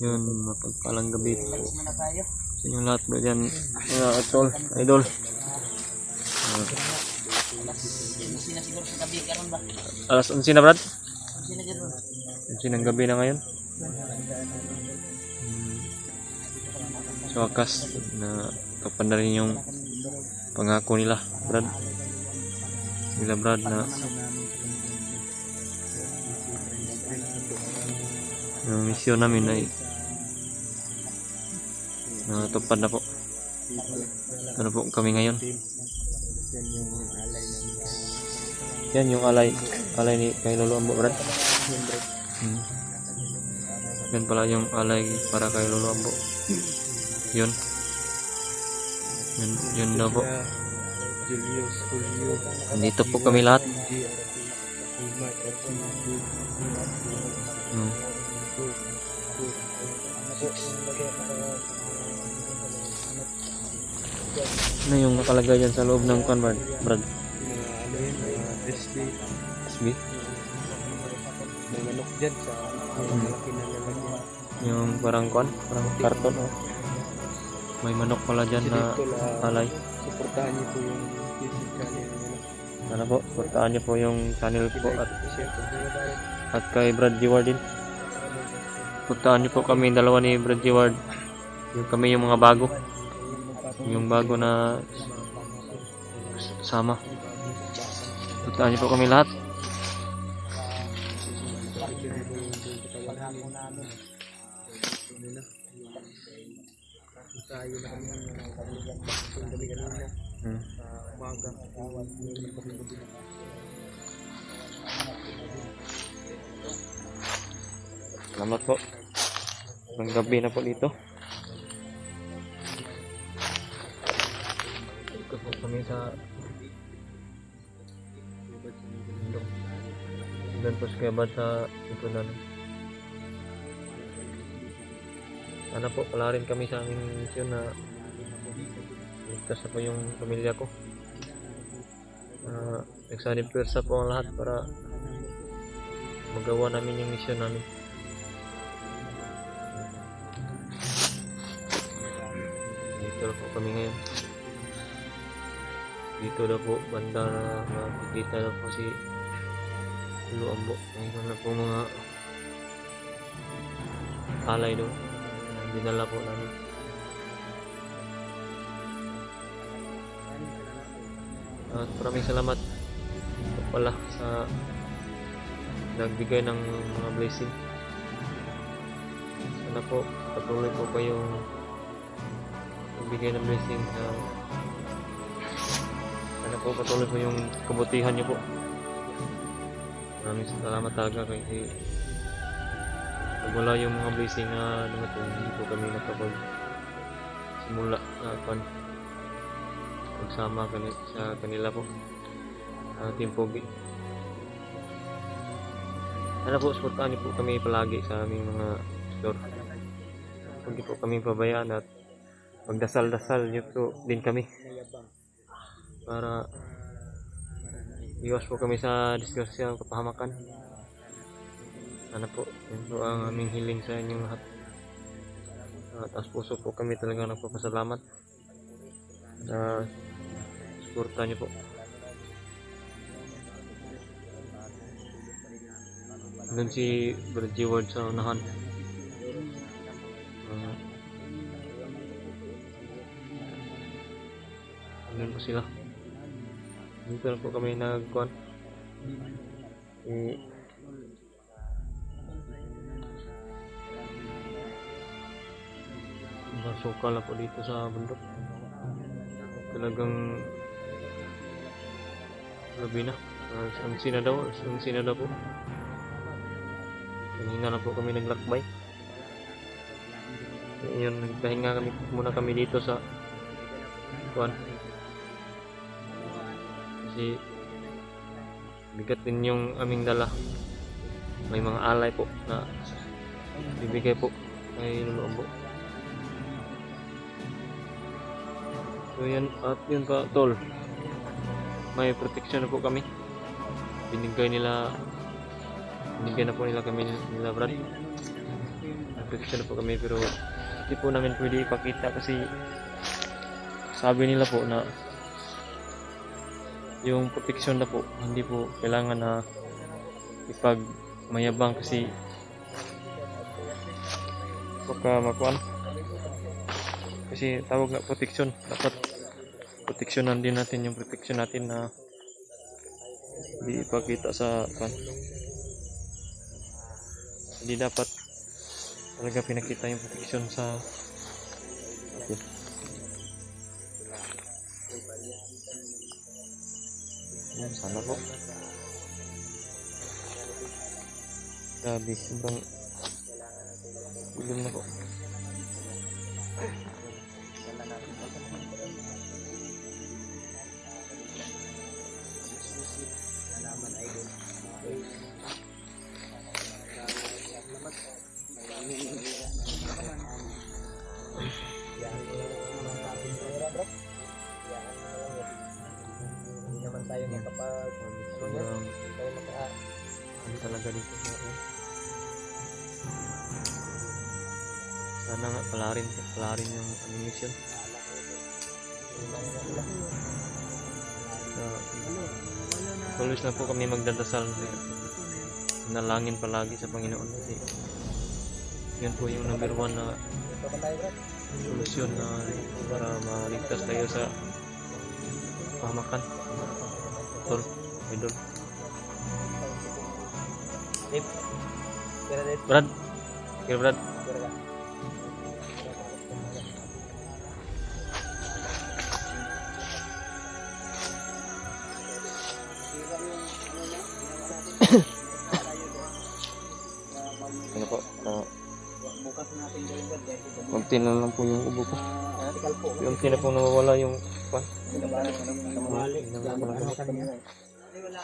Yun, mapagpalang gabi po sa inyong lahat bro dyan, mga tol, idol. Alas 11 na brad? 11 ng gabi na ngayon. So wakas na kapan na rin yung pangako nila brad. Nila brad na yung misyon namin ay natupad na po. Ano po kami ngayon? Yan yung alay ni kay Lolo Ambo brad. Yan pala yung alay para kay Lolo Ambo. Yun daw po. Dito po kami lahat. Ano yung nakalagay dyan sa loob ng kan brad? SB? May manok dyan sa malaki na lalagyan. Yung parang karton oh. May manok pala dyan na alay. Suportahan niyo po yung YouTube channel nila. Ano po? Suportahan niyo po yung channel po at kay Brad Jeward din. Suportahan niyo po kami dalawa ni Brad Jeward. Kami yung mga bago. Yung bago na sama. Suportahan niyo po kami lahat. Tayo na kami ng gabi kanina. Umaga. Salamat po. Ang gabi na po dito. Ito po kami sa doon po sa kabad sa ikunan. Sana po pala rin kami sa aming misyon na ligtas na po yung pamilya ko. Nagsanib pwersa po ang lahat para magawa namin yung misyon namin. Dito na po kami ngayon. Dito na po banda na nakikita na po si Lolo Ambo. Mayroon na po mga alay doon. Dinala po namin. At maraming salamat po pala sa nagbigay ng mga blessing. Sana po patuloy po kayong nagbigay ng blessing. Sana po patuloy po yung kabutihan niyo po. Maraming salamat talaga kasi pag wala yung mga blessing na dumating, hindi po kami nakapag-simula pagsama sa kanila po Team Pogi. Sana po supportahan niyo po kami palagi sa aming mga store. Huwag niyo po kami pabayaan at magdasal-dasal niyo po din kami para iwas po kami sa disgrasya o kapahamakan. Sana po, yun po ang aming hiling sa inyong lahat. Taas puso po kami talaga nagpapasalamat sa suporta niyo po. Doon si Brad Jeward sa unahan. Doon po sila. Dito na po kami nagkuhan. Masukal na po dito sa bundok. Talagang gabi na. Ang sinadaw po. Kanina na po kami naglakbay. Ngayon, nagpahinga muna kami dito sa kuhan. Kasi bigat din yung aming dala. May mga alay po na bibigay po kay Lolo Ambo. So yan, at yun ka tol, may protection na po kami. Binigyan na po nila kami nila Brad. protection na po kami pero hindi po namin pwede ipakita kasi sabi nila po na yung protection na po hindi po kailangan na ipagmayabang kasi baka makuan kasi tawag na protection dapat proteksyonan din natin yung protection natin na hindi ipakita sa kan hindi dapat talaga pinakita yung protection sa atin. Yan, sana po. Grabe, sobrang ilim na po. Hindi naman tayo makapag Sobrang tayo maka ano talaga dito sa atin. Sana nga palarin yung animation. Tuloy na po kami magdadasal. Nalangin palagi sa Panginoon kasi yun po yung number 1 na solusyon na para maligtas tayo sa pahamakan. Tol, idol. Kira dito. Brad. Kira Brad. Kira ka. Ano po? Bukas natin gawin ba? Konti na lang po yung ubo ko. Article po. Yung na po nawawala yung pan. Balik.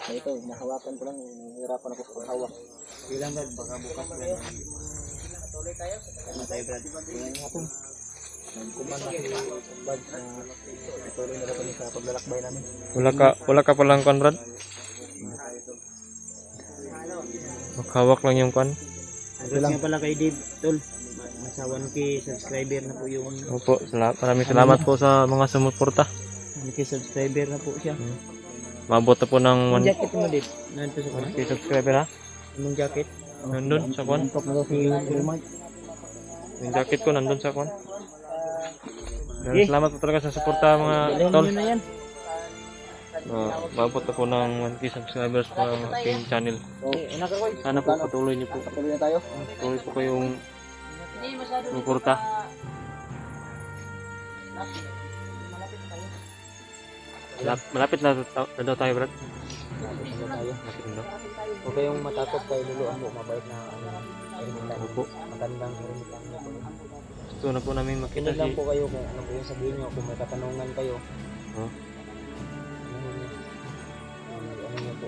Ito, nahawakan ko lang. Nahirapan ako sa paghawak. Ilang Brad, baka bukas na. Tuloy tayo. Ano tayo Brad? Tingnan natin. Nagkuman na si Brad na tuloy na kami sa paglalakbay namin. Wala ka palang kan, Brad? Maghawak lang yung kan. Congrats nga pala kay Dave, tol. Masawan kay subscriber na po yung Opo, maraming salamat po sa mga sumuporta. kay subscriber na po siya. Mabot na po ng Yung jacket mo, Dave. Nandito sa kanya. 1K subscriber ha. Yung jacket. Nandun sa kwan. Top na daw si Mark. Yung jacket ko nandun sa kwan. Salamat po talaga sa suporta mga tol. Yun na yan. Mabot na po ng 1K subscribers sa aking channel. Anak ko. Sana po patuloy niyo po. Patuloy na tayo. Patuloy po kayong sumuporta. Malapit na daw tayo, Brad. Ano tayo? Malapit na daw. Huwag kayong matakot kay Lulu Ambo. Mabait na ermitan. Opo. Magandang ermitan niya po. Gusto na po namin makita Kinig lang po kayo kung ano po yung sabihin nyo. Kung may katanungan kayo. Oh. Ano nyo po?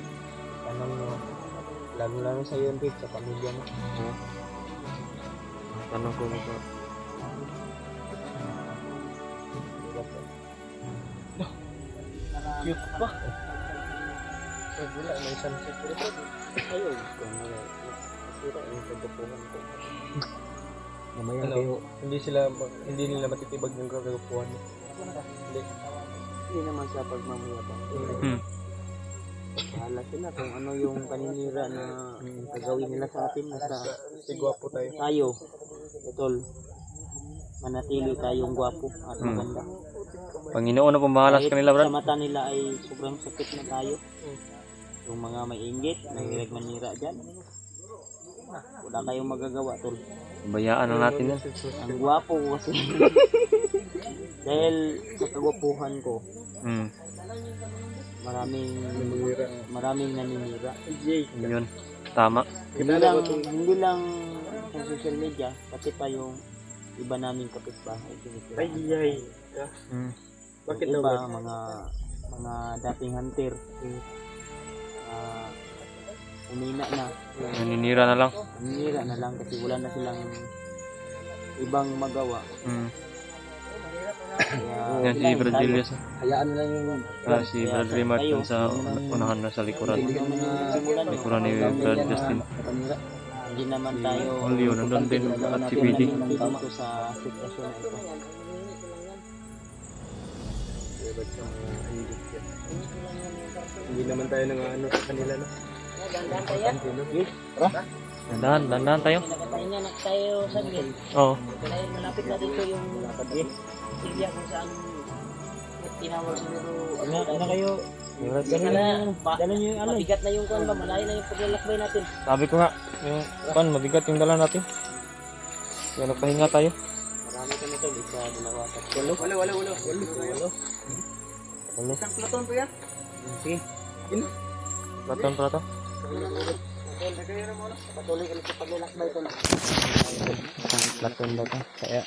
Tanong nyo. Lalo sa iyo, Dave, sa pamilya mo. Oh. Tanong ko nito. Cute pa. Wala, may sunset ko rin. Ayaw. Sira yung kagapuhan ko. Mamaya kayo. Hindi nila matitibag yung kagapuhan mo. Hindi naman sa pagmamayabang. Bahala sila kung ano yung paninira na gagawin nila sa atin. Nasa gwapo tayo. Tol. Manatili tayong gwapo at maganda. Panginoon na pong bahala sa kanila, Brad. Sa mata nila ay sobrang sakit na tayo. Yung mga may inggit, nagirag manira dyan. Wala kayong magagawa, tol. Bayaan na natin yan. Ang gwapo ko kasi. Dahil sa kagwapuhan ko, maraming naninira. Yun. Tama. Hindi lang sa social media, pati pa yung iba naming kapitbahay. Ay. Bakit iba, mga dating hunter. Umina na. Naninira na lang. Naninira na lang kasi wala na silang ibang magawa. Yan si Brad Julius. Hayaan na lang yung Si Brad Remark dun sa unahan na sa likuran. Likuran ni Brad Justin. Hindi naman tayo Julio, nandun din at si PD. ng ganito sa sitwasyon na ito. Hindi naman tayo nang ano sa kanila, no? Dandan tayo. Nakapahinga na tayo sa gate. Oo. Dahil malapit na dito yung area kung saan tinawag siguro. Ano kayo? Dala nyo yung mabigat na yung kuwan ba? Malayo na yung paglalakbay natin. Sabi ko nga, yung pan, mabigat yung dala natin. Kaya nagpahinga tayo. Marami kami ito. Isa, dalawa, tatlo. Walo. Isang platon po yan? Sige. Platon pala to. Patuloy kami sa paglalakbay ito na. Platon daw to. Kaya,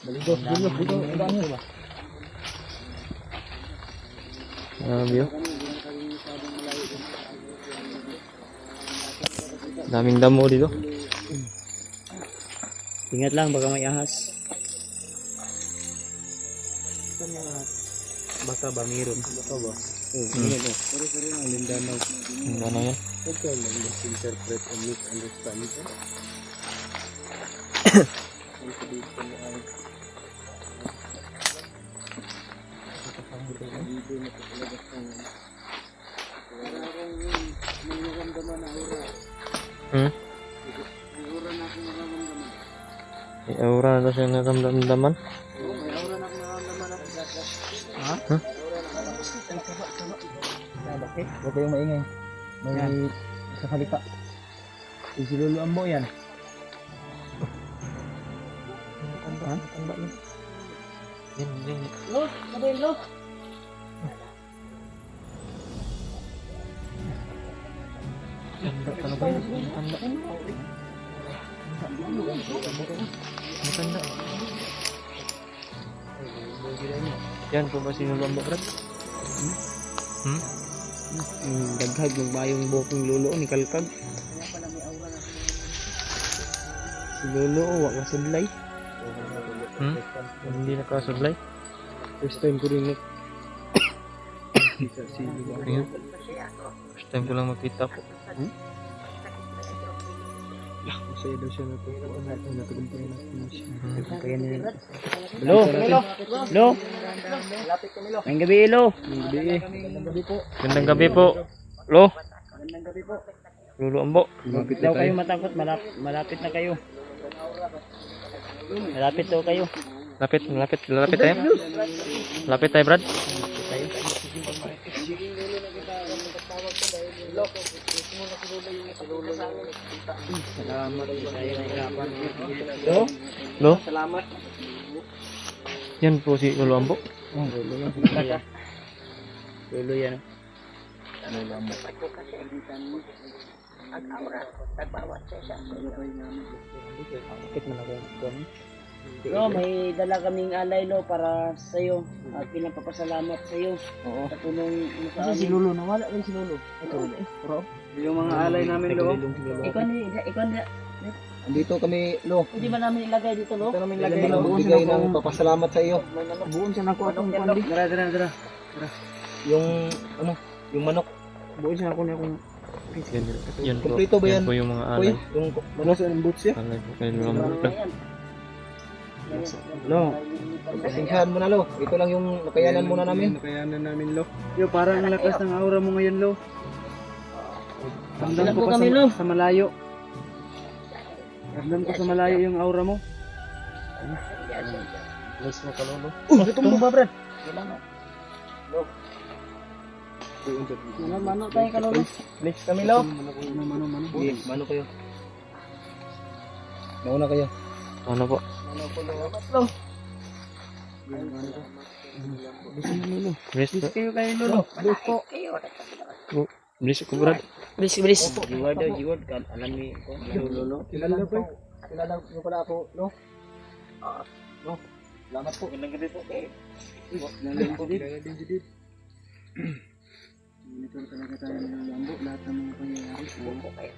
Dito. view. Daming damo dito. Ingat lang, baka may ahas. Baka ba meron? Baka ba? Sorry, ang Mindanao. Ang gana yan. Huwag ka lang misinterpret and misunderstand. Hmm? May aura na daw siya naramdaman. Ha? Huh? Bakit? Huwag kayong maingay. May sa halika. Isiluluan mo yan. Ha? Yan. Lo, sabihin lo. Ano ba yun? Matanda. Yan po ba sinulong mo, Brad? Hmm? Daghag yung bayong bukong lulo ni Kalkag. Si Lolo, wak na sudlay. Hmm? Hindi nakasudlay? First time ko rin Ayan. First time ko lang makita po. Masaya daw siya natutuan natin. Natugumpay natin siya. Kaya nila. Lo, lo. Ang gabi, lo. Gandang gabi po. Lo. Lulo ambo. Lumapit Daw kayo matakot, malapit na kayo. Malapit daw kayo. Lapit tayo. Lapit tayo, Brad. Salamat tayo na hirapan. Lo. Salamat. Yan po si Lulo ambo. Lolo yan. Lolo yan. Bakit man ako kuwan? Lo, may dala kaming alay lo para sa iyo at pinapapasalamat sa iyo. Oo. Sa tulong mo sa amin. Si Lolo, nawala rin si Lolo. Ito, bro. Yung mga alay namin lo. Ikaw ni Andito kami, Lo. Hindi ba namin ilagay dito lo? Ito namin lagay ng bigay ng papasalamat sa iyo. Buon siya nako atong pandi. Dara. Yung, yung manok. Buon siya nako ni akong Yan po. Kompleto ba yan? Yan po yung mga Kuya, alay. yung manok sa boots niya. Alay po kay Lulo ambo. Lo, pasensyahan mo na, Lo. Ito lang yung nakayanan muna namin. Nakayanan namin, Lo. Yo, parang ang lakas ng aura mo ngayon, Lo. Ramdam ko pa sa malayo. Ramdam ko sa malayo yung aura mo. Bless mo ka, Lolo. tumbo ba, Brad? Mano tayo ka lolo. Bless kami, Lo. Mano. Sige, mano kayo. Nauna kayo. Ano po? Bless po. Kayo kayo lolo. Bless po. Bless ko, Brad. Bless. Jiwad daw, jiwad. Alam ni ko. Lolo. Kilala ko. Kilala niyo pala ako, Lo. Lo. Salamat po. Gandang gabi po. Kilala din Judith. Ito talaga tayo ng lambo. Lahat ng mga pangyayari.